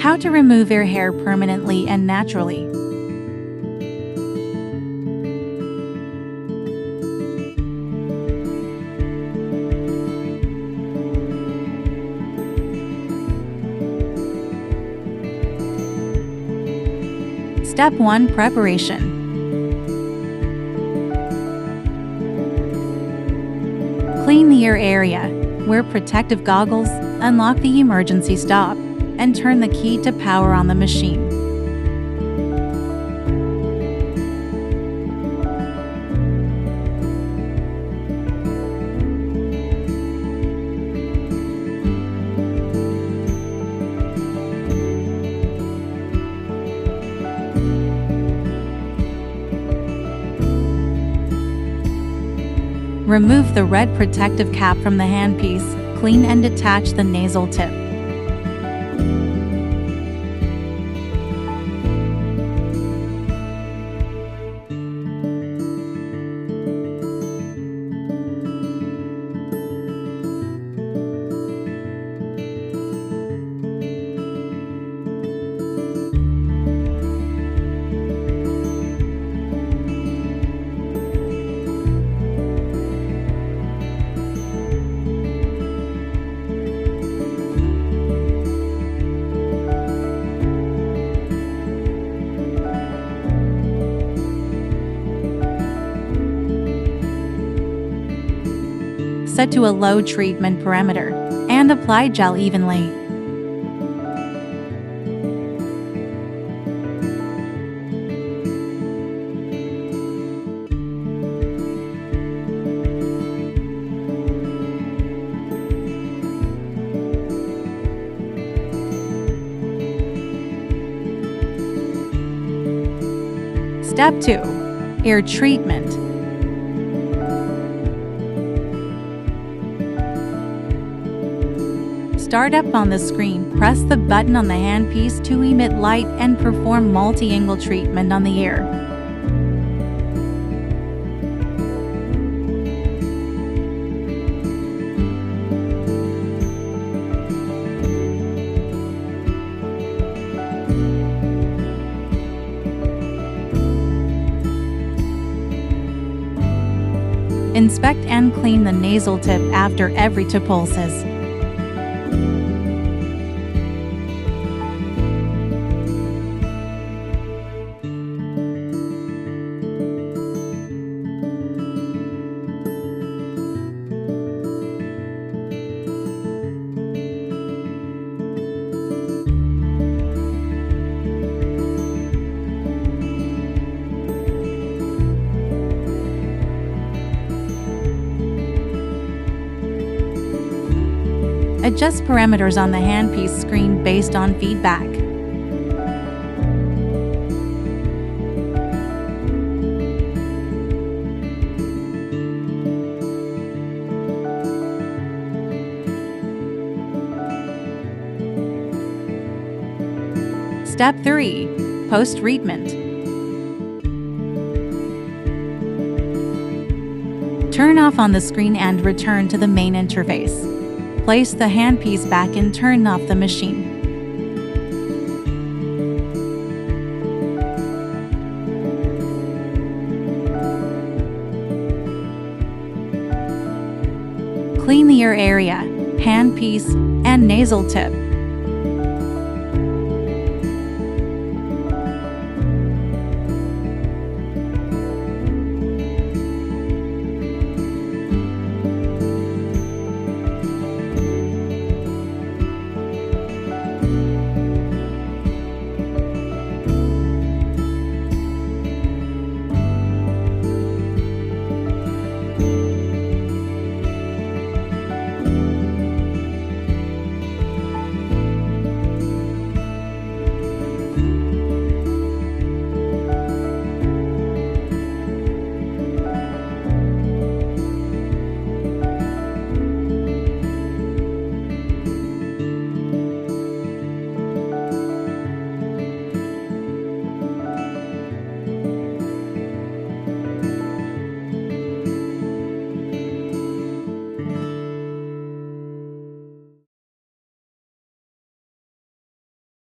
How to remove ear hair permanently and naturally. Step 1. Preparation. Clean the ear area. Wear protective goggles, unlock the emergency stop, and turn the key to power on the machine. Remove the red protective cap from the handpiece, clean and detach the nasal tip. Set to a low treatment parameter, and apply gel evenly. Step 2. Ear treatment. Start up on the screen, press the button on the handpiece to emit light and perform multi-angle treatment on the ear. Inspect and clean the nasal tip after every 2 pulses. Adjust parameters on the handpiece screen based on feedback. Step 3. Post-treatment. Turn off on the screen and return to the main interface. Place the handpiece back and turn off the machine. Clean the ear area, handpiece, and nasal tip.